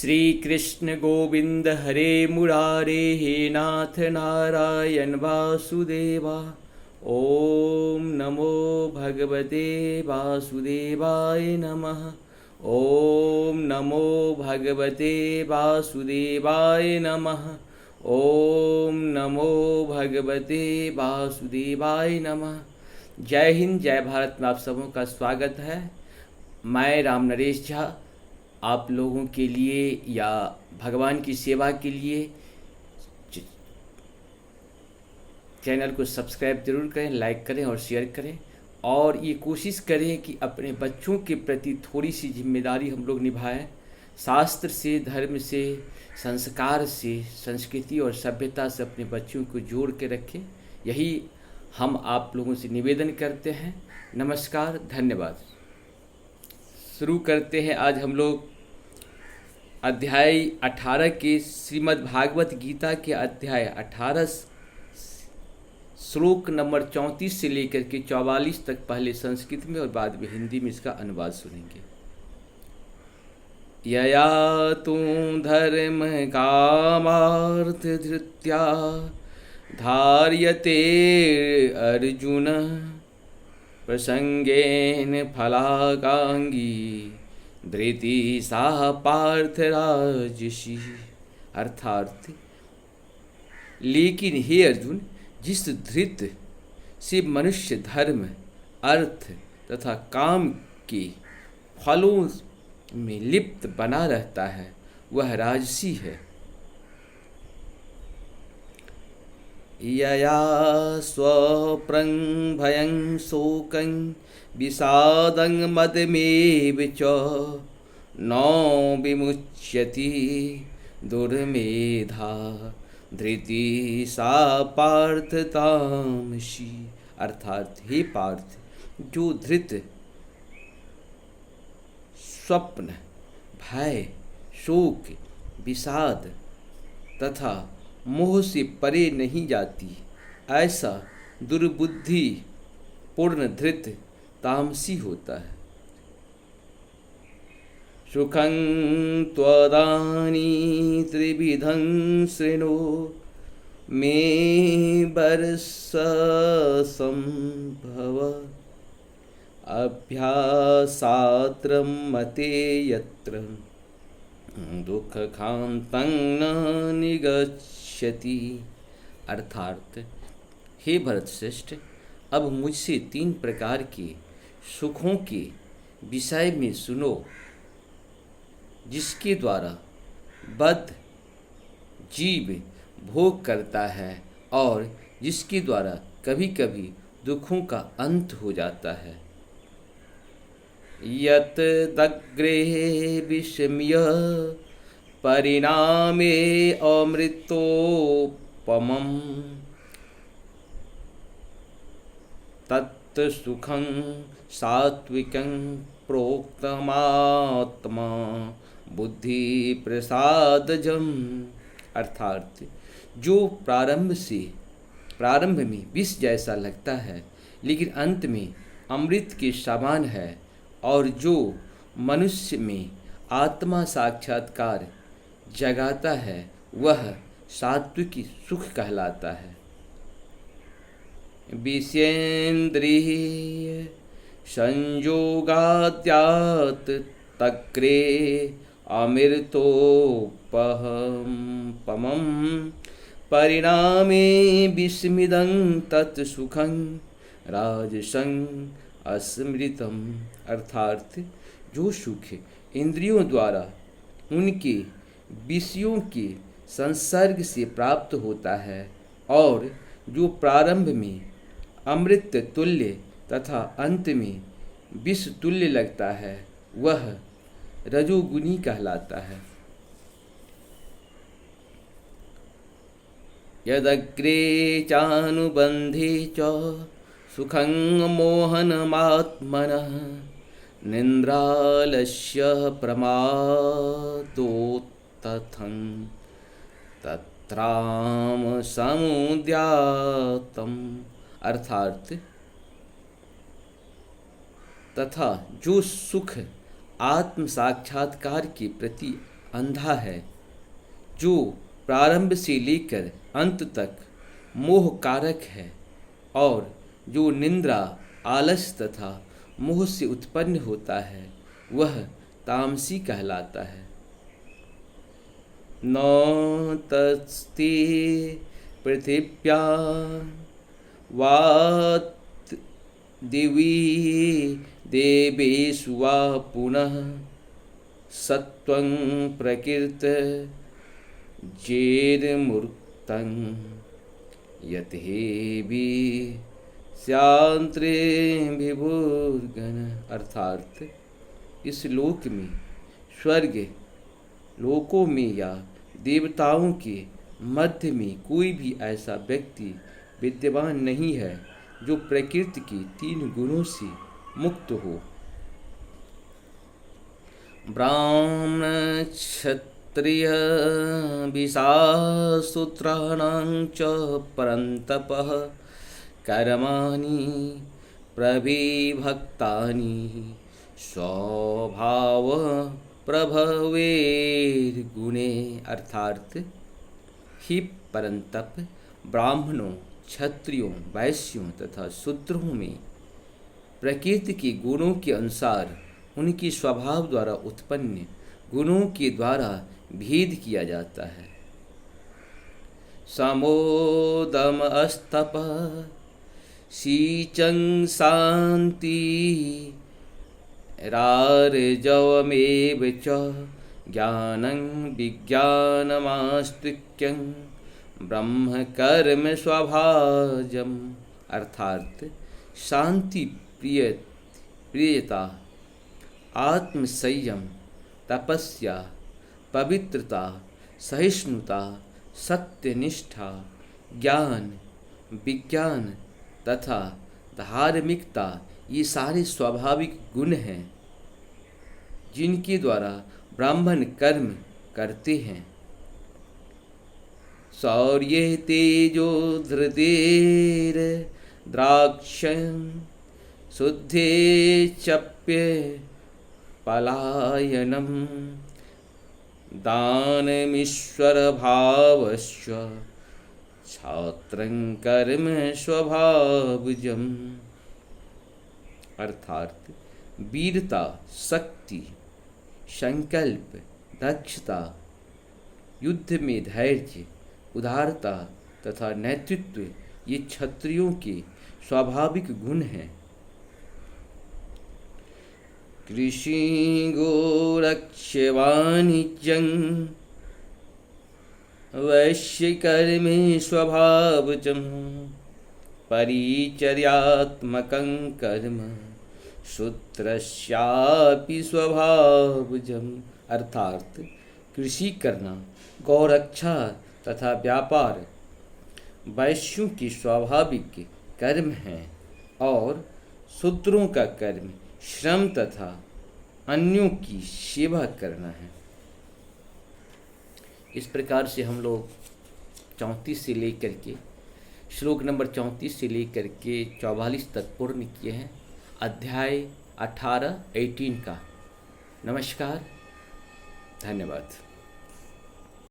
श्री कृष्ण गोविंद हरे मुरारे हे नाथ नारायण वासुदेवा। ओम नमो भगवते वासुदेवाय नमः। ओम नमो भगवते वासुदेवाय नमः। ओम नमो भगवते वासुदेवाय नमः। जय हिंद, जय भारत में आप सबों का स्वागत है। मैं राम नरेश झा आप लोगों के लिए या भगवान की सेवा के लिए चैनल को सब्सक्राइब जरूर करें, लाइक करें और शेयर करें। और ये कोशिश करें कि अपने बच्चों के प्रति थोड़ी सी जिम्मेदारी हम लोग निभाएं। शास्त्र से, धर्म से, संस्कार से, संस्कृति और सभ्यता से अपने बच्चों को जोड़ के रखें। यही हम आप लोगों से निवेदन करते हैं। नमस्कार, धन्यवाद। शुरू करते हैं। आज हम लोग अध्याय 18 के श्रीमद् भागवत गीता के अध्याय 18 श्लोक नंबर 34 से लेकर के 44 तक पहले संस्कृत में और बाद में हिंदी में इसका अनुवाद सुनेंगे। यया तू धर्म कामार्थ धृत्या धार्यते अर्जुन प्रसंगेन फलाकांगी धृति सा पार्थ राजसी। अर्थात लेकिन हे अर्जुन, जिस धृत से मनुष्य धर्म, अर्थ तथा काम के फलों में लिप्त बना रहता है वह राजसी है। यया स्वप्रं भयं शोकं विषादं मदमेव च न विमुच्यति दुर्मेधा धृति सा पार्थ तामसी। अर्थात हे पार्थ, जो धृत स्वप्न, भय, शोक, विषाद तथा मोह से परे नहीं जाती, ऐसा दुर्बुद्धि पूर्ण धृत तामसी होता है। सुखं त्वदानी त्रिविधं शृणु मे वर्षसंभव अभ्यासात्रं मते यत्र दुःखखान्तं न निगच्छति। अर्थात हे भरतश्रेष्ठ, अब मुझसे 3 प्रकार के सुखों के विषय में सुनो, जिसके द्वारा बद्ध जीव भोग करता है और जिसके द्वारा कभी कभी दुखों का अंत हो जाता है। यत दग्रे विषम्य परिणामे अमृतोपमं तत् सुखं सात्विकं प्रोक्तमात्मा बुद्धि प्रसादजम। अर्थात जो प्रारंभ में विष जैसा लगता है लेकिन अंत में अमृत के समान है, और जो मनुष्य में आत्मा साक्षात्कार जगाता है वह सात्विक सुख कहलाता है। विषेन्द्रिय संयोगाद्यात् तक्रे अमृतोपमं परिणामे विस्मिदं तत् सुखं राजसं अस्मृतम। अर्थात जो सुख इंद्रियों द्वारा उनके विषयों के संसर्ग से प्राप्त होता है और जो प्रारंभ में अमृत तुल्य तथा अंत में विष तुल्य लगता है वह रजोगुणी कहलाता है। यदग्रे चानुबंधे च सुखं मोहनमात्मनः निन्द्रालस्य प्रमादोत्तथं तत्राम समुद्यातम्। अर्थात तथा जो सुख आत्म साक्षात्कार के प्रति अंधा है, जो प्रारंभ से लेकर अंत तक मोह कारक है और जो निंद्रा, आलस तथा मोह से उत्पन्न होता है वह तामसी कहलाता है। न तस्ते पृथिव्यां वात दिवि देवेषु वा पुनः सत्वं प्रकृत जेर्मूर्तं यत्हेभि स्यांत्रे विभुर्गण। अर्थात इस लोक में, स्वर्ग लोकों में या देवताओं के मध्य में कोई भी ऐसा व्यक्ति विद्यमान नहीं है जो प्रकृति के 3 गुणों से मुक्त हो। ब्राह्मण क्षत्रिय विशासूत्राणां च परन्तपः कर्माणि प्रविभक्तानि स्वभाव प्रभवेर्गुणे। अर्थात ही परंतप ब्राह्मणों, क्षत्रियों, वैश्यों तथा शूद्रों में प्रकृति के गुणों के अनुसार उनके स्वभाव द्वारा उत्पन्न गुणों के द्वारा भेद किया जाता है। समोदम अस्तप शीचं शांति रार्जवमेव च ज्ञानं विज्ञानमास्तिक्यं ब्रह्म कर्म स्वभाजम। अर्थात शांति, प्रियता, आत्मसंयम, तपस्या, पवित्रता, सहिष्णुता, सत्यनिष्ठा, ज्ञान, विज्ञान तथा धार्मिकता, ये सारे स्वाभाविक गुण हैं जिनके द्वारा ब्राह्मण कर्म करते हैं। शौर्ये तेजो धृतेर द्राक्षं शुद्धे चप्ये पलायनम दानमीश्वर भावश्च छात्रं कर्म स्वभावजम्। अर्थात वीरता, शक्ति, संकल्प, दक्षता, युद्ध में धैर्य, उदारता तथा नेतृत्व ये क्षत्रियों के स्वाभाविक गुण हैं। कृषि गोरक्ष्य वाणिज्यं वैश्यकर्मे स्वभावजं परिचर्यात्मकं कर्म शूद्रस्यापि स्वभावजम्। अर्थात कृषि करना, गौरक्षा तथा व्यापार वैश्यों की स्वाभाविक कर्म हैं और शूद्रों का कर्म श्रम तथा अन्यों की सेवा करना है। इस प्रकार से हम लोग 34 से लेकर के श्लोक नंबर 34 से लेकर के 44 तक पूर्ण किए हैं अध्याय 18 का। नमस्कार, धन्यवाद।